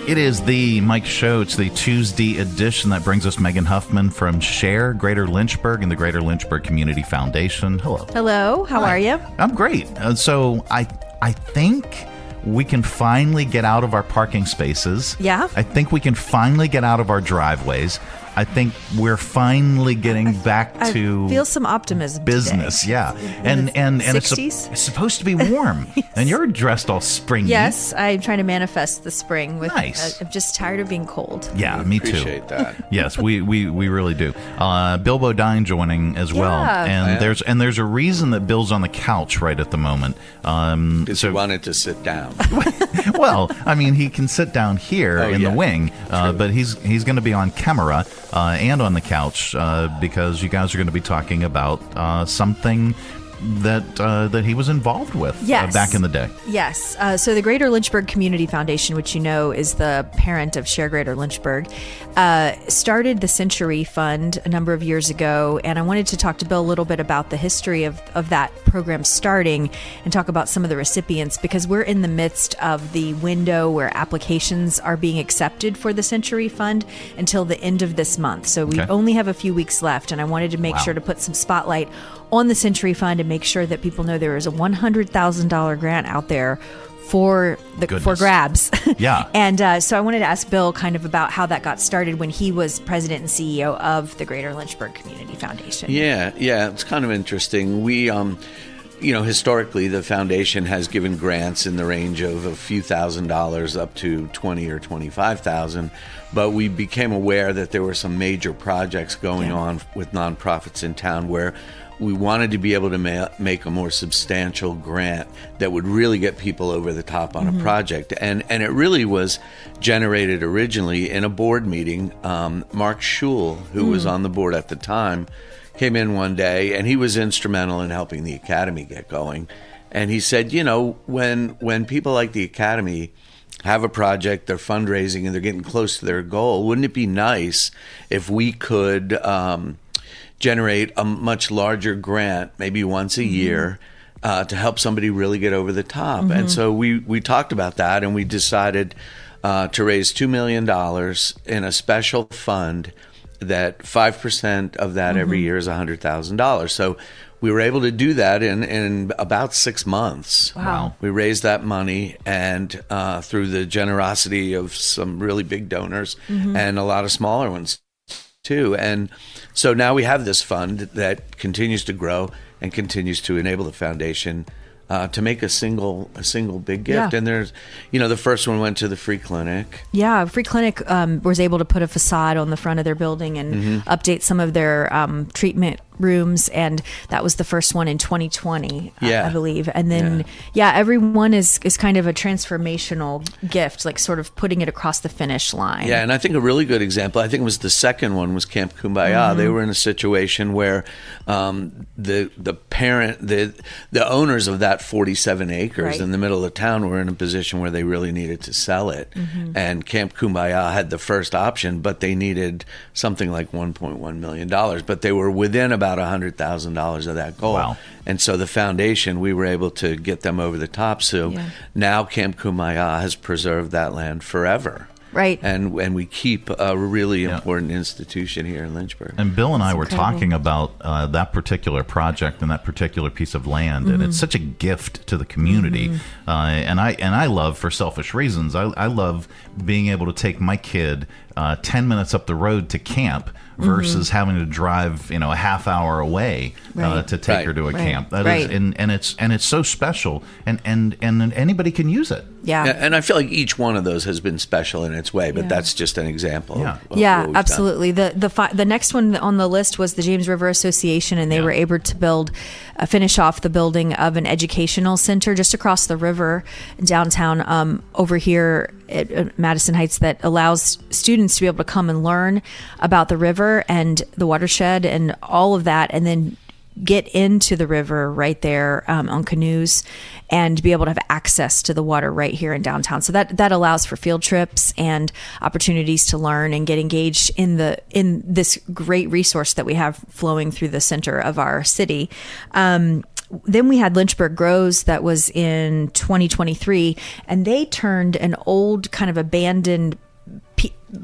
It is the Mike Show. It's the Tuesday edition that brings us Megan Huffman from SHARE Greater Lynchburg and the Greater Lynchburg Community Foundation. Hello. Hello. How are you? I'm great. So I think we can finally get out of our parking spaces. Yeah. I think we can finally get out of our driveways. I think we're finally getting back to I feel some optimism business. Today. Yeah. And it's supposed to be warm. Yes. And you're dressed all springy. Yes, I'm trying to manifest the spring. Nice. I'm just tired of being cold. Yeah, me too. Appreciate that. Yes, we really do. Bill Bodine joining as well, and there's a reason that Bill's on the couch right at the moment. Because he wanted to sit down. Well, I mean, he can sit down here in the wing, but he's going to be on camera and on the couch because you guys are going to be talking about something that he was involved with back in the day. Yes. So the Greater Lynchburg Community Foundation, which you know is the parent of SHARE Greater Lynchburg, started the Century Fund a number of years ago. And I wanted to talk to Bill a little bit about the history of that program starting and talk about some of the recipients, because we're in the midst of the window where applications are being accepted for the Century Fund until the end of this month. So we only have a few weeks left. And I wanted to make sure to put some spotlight on the Century Fund and make sure that people know there is a $100,000 grant out there for grabs. Yeah. And so I wanted to ask Bill kind of about how that got started when he was president and CEO of the Greater Lynchburg Community Foundation. Yeah, it's kind of interesting. We, historically, the foundation has given grants in the range of a few $1,000s up to $20,000 or $25,000. But we became aware that there were some major projects going on with nonprofits in town where we wanted to be able to make a more substantial grant that would really get people over the top on a project. And it really was generated originally in a board meeting. Mark Schul, who was on the board at the time, came in one day, and he was instrumental in helping the Academy get going. And he said, when people like the Academy have a project, they're fundraising, and they're getting close to their goal, wouldn't it be nice if we could generate a much larger grant, maybe once a year, to help somebody really get over the top? And so we talked about that, and we decided to raise $2 million in a special fund that 5% of that every year is $100,000. So we were able to do that in about 6 months. Wow. We raised that money, and through the generosity of some really big donors and a lot of smaller ones too. And so now we have this fund that continues to grow and continues to enable the foundation to make a single big gift. Yeah. And there's, the first one went to the free clinic. Yeah, Free Clinic was able to put a facade on the front of their building and update some of their treatment rooms, and that was the first one in 2020, I believe. And then, everyone is kind of a transformational gift, like sort of putting it across the finish line. Yeah, and I think a really good example, I think it was the second one, was Camp Kumbaya. They were in a situation where the parent, the owners of that 47 acres in the middle of town were in a position where they really needed to sell it. And Camp Kumbaya had the first option, but they needed something like $1.1 million. But they were within about $100,000 of that goal. Wow. And so the foundation, we were able to get them over the top. So now Camp Kumbaya has preserved that land forever. Right. And we keep a really important institution here in Lynchburg. And Bill and I were incredible. talking about that particular project and that particular piece of land, and it's such a gift to the community. And I love, for selfish reasons, I love being able to take my kid 10 minutes up the road to camp versus having to drive, a half hour away to take her to a camp. That is, and it's so special, and anybody can use it. Yeah. And I feel like each one of those has been special in its way, but that's just an example. Yeah. Of Yeah, what absolutely. The next one on the list was the James River Association, and they were able to finish off the building of an educational center just across the river downtown over here at Madison Heights that allows students to be able to come and learn about the river and the watershed and all of that, and then get into the river right there on canoes and be able to have access to the water right here in downtown. So that allows for field trips and opportunities to learn and get engaged in this great resource that we have flowing through the center of our city. then we had Lynchburg Grows that was in 2023, and they turned an old kind of abandoned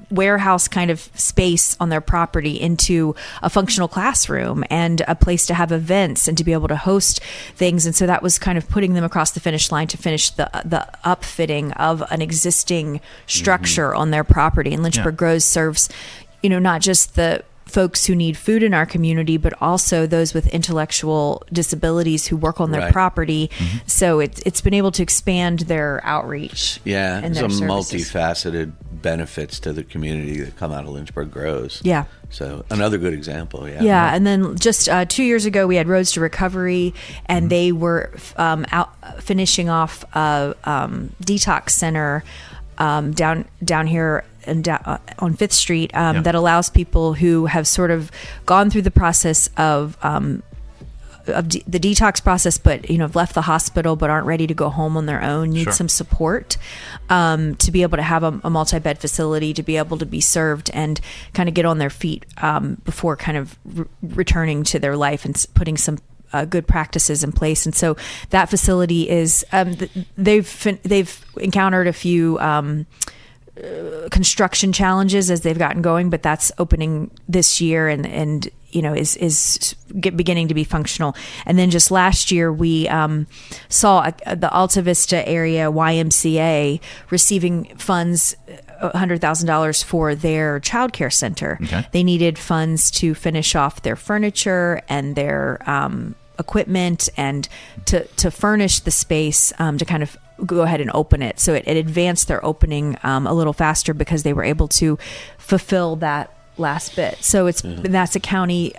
warehouse kind of space on their property into a functional classroom and a place to have events and to be able to host things. And so that was kind of putting them across the finish line to finish the upfitting of an existing structure on their property. And Lynchburg Grows serves, not just the folks who need food in our community, but also those with intellectual disabilities who work on their property. So it's been able to expand their outreach. Yeah, and some their services. multifaceted benefits to the community that come out of Lynchburg Grows. Yeah. So another good example. Yeah. And then just 2 years ago, we had Roads to Recovery, and they were out finishing off a detox center down here and on 5th Street that allows people who have sort of gone through the process of the detox process, but have left the hospital but aren't ready to go home on their own, need some support to be able to have a multi-bed facility, to be able to be served and kind of get on their feet before kind of returning to their life and putting some good practices in place. And so that facility is they've encountered a few construction challenges as they've gotten going, but that's opening this year and is beginning to be functional. And then just last year we saw the Alta Vista area YMCA receiving funds, $100,000 for their childcare center. Okay. They needed funds to finish off their furniture and their equipment and to furnish the space to kind of go ahead and open it. So it advanced their opening a little faster because they were able to fulfill that last bit. So that's a county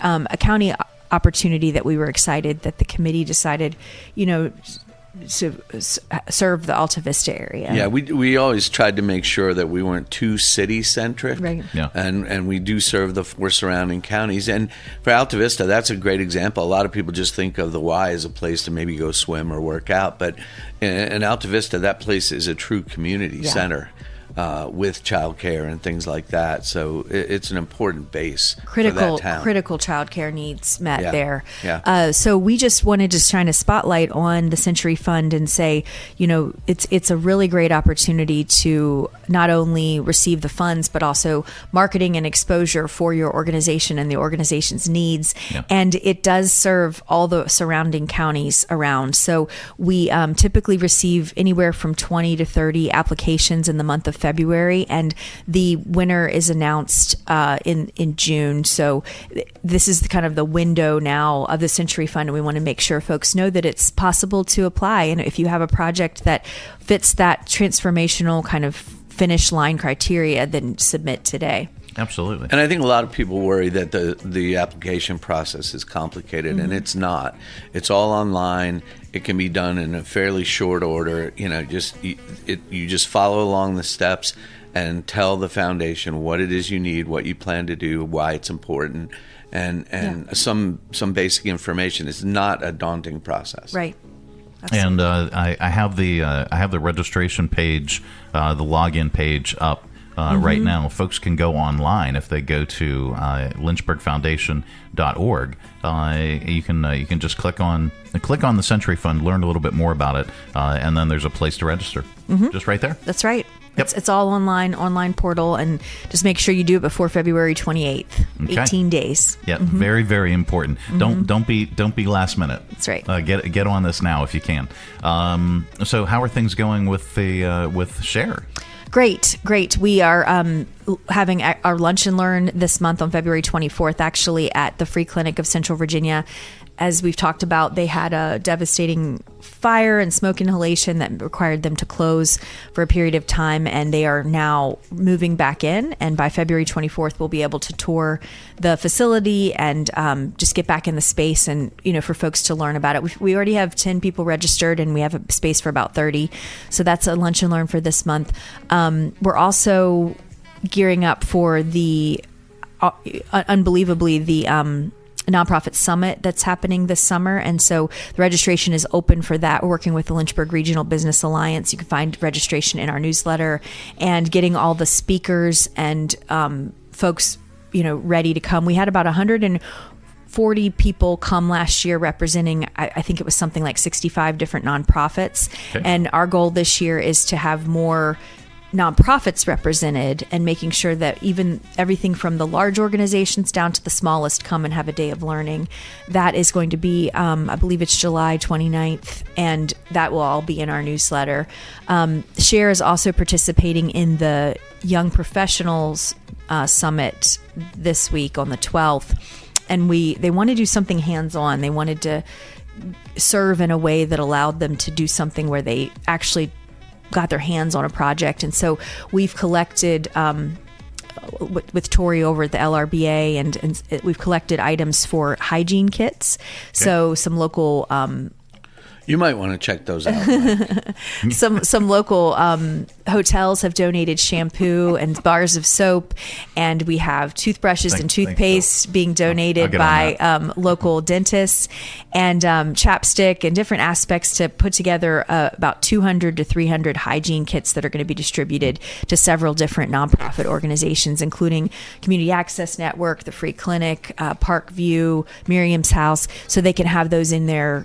opportunity that we were excited that the committee decided, to serve the Alta Vista area. Yeah, we always tried to make sure that we weren't too city centric, right? Yeah, and we do serve the 4 surrounding counties. And for Alta Vista, that's a great example. A lot of people just think of the Y as a place to maybe go swim or work out, but in Alta Vista, that place is a true community center. With childcare and things like that, so it's an important base. Critical childcare needs met there. Yeah. So we just wanted to shine a spotlight on the Century Fund and say, it's a really great opportunity to not only receive the funds, but also marketing and exposure for your organization and the organization's needs. Yeah. And it does serve all the surrounding counties around. So we typically receive anywhere from 20 to 30 applications in the month of February, and the winner is announced in June. So this is kind of the window now of the Century Fund, and we want to make sure folks know that it's possible to apply. And if you have a project that fits that transformational kind of finish line criteria, then submit today. Absolutely. And I think a lot of people worry that the application process is complicated, and it's not. It's all online. It can be done in a fairly short order. You just follow along the steps and tell the foundation what it is you need, what you plan to do, why it's important, and some basic information. It's not a daunting process. Right. Absolutely. And I have the registration page, the login page up. Right now, folks can go online if they go to lynchburgfoundation.org. You can just click on the Century Fund, learn a little bit more about it, and then there's a place to register. Just right there. That's right. Yep. It's all online portal, and just make sure you do it before February 28th. Okay. 18 days. Yeah, very, very important. Don't be last minute. That's right. Get on this now if you can. So how are things going with SHARE? Great. We are having our Lunch and Learn this month on February 24th, actually at the Free Clinic of Central Virginia. As we've talked about, they had a devastating fire and smoke inhalation that required them to close for a period of time, and they are now moving back in. And by February 24th, we'll be able to tour the facility and just get back in the space and, for folks to learn about it. We already have 10 people registered, and we have a space for about 30. So that's a Lunch and Learn for this month. We're also gearing up for the, unbelievably, the nonprofit summit that's happening this summer, and so the registration is open for that. We're working with the Lynchburg Regional Business Alliance. You can find registration in our newsletter, and getting all the speakers and folks ready to come. We had about 140 40 people come last year representing, I think it was something like 65 different nonprofits. Okay. And our goal this year is to have more nonprofits represented and making sure that even everything from the large organizations down to the smallest come and have a day of learning. That is going to be, I believe it's July 29th, and that will all be in our newsletter. SHARE is also participating in the Young Professionals Summit this week on the 12th. And they want to do something hands-on. They wanted to serve in a way that allowed them to do something where they actually got their hands on a project. And so we've collected with Tori over at the LRBA, and we've collected items for hygiene kits. Okay. So some local you might want to check those out. some local hotels have donated shampoo and bars of soap, and we have toothbrushes and toothpaste being donated by local dentists, and chapstick and different aspects to put together about 200 to 300 hygiene kits that are going to be distributed to several different nonprofit organizations, including Community Access Network, the Free Clinic, Parkview, Miriam's House, so they can have those in their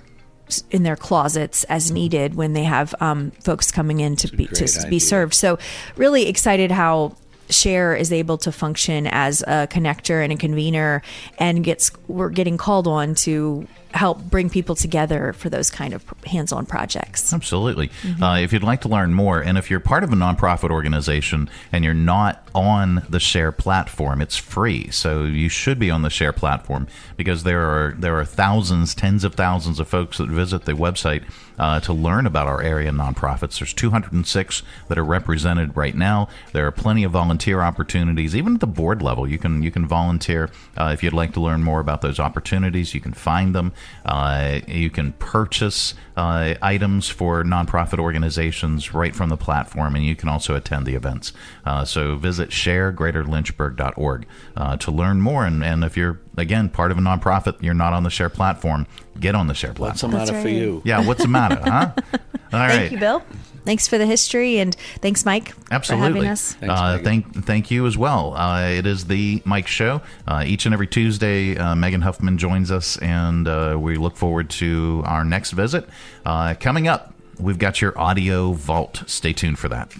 closets as needed when they have folks coming in to be served. So really excited how SHARE is able to function as a connector and a convener, and we're getting called on to help bring people together for those kind of hands-on projects. Absolutely. If you'd like to learn more, and if you're part of a nonprofit organization and you're not on the SHARE platform, it's free. So you should be on the SHARE platform, because there are thousands, tens of thousands of folks that visit the website to learn about our area nonprofits. There's 206 that are represented right now. There are plenty of volunteer opportunities, even at the board level. You can volunteer if you'd like to learn more about those opportunities. You can find them. You can purchase items for nonprofit organizations right from the platform, and you can also attend the events. So visit sharegreaterlynchburg.org to learn more. And if you're, again, part of a nonprofit, you're not on the SHARE platform, get on the SHARE platform. What's the matter for you? Yeah, what's the matter, huh? All right. Thank you, Bill. Thanks for the history, and thanks, Mike, Absolutely. for having us. Thanks, thank you as well. It is the Mike Show. Each and every Tuesday, Megan Huffman joins us, and we look forward to our next visit. Coming up, we've got your audio vault. Stay tuned for that.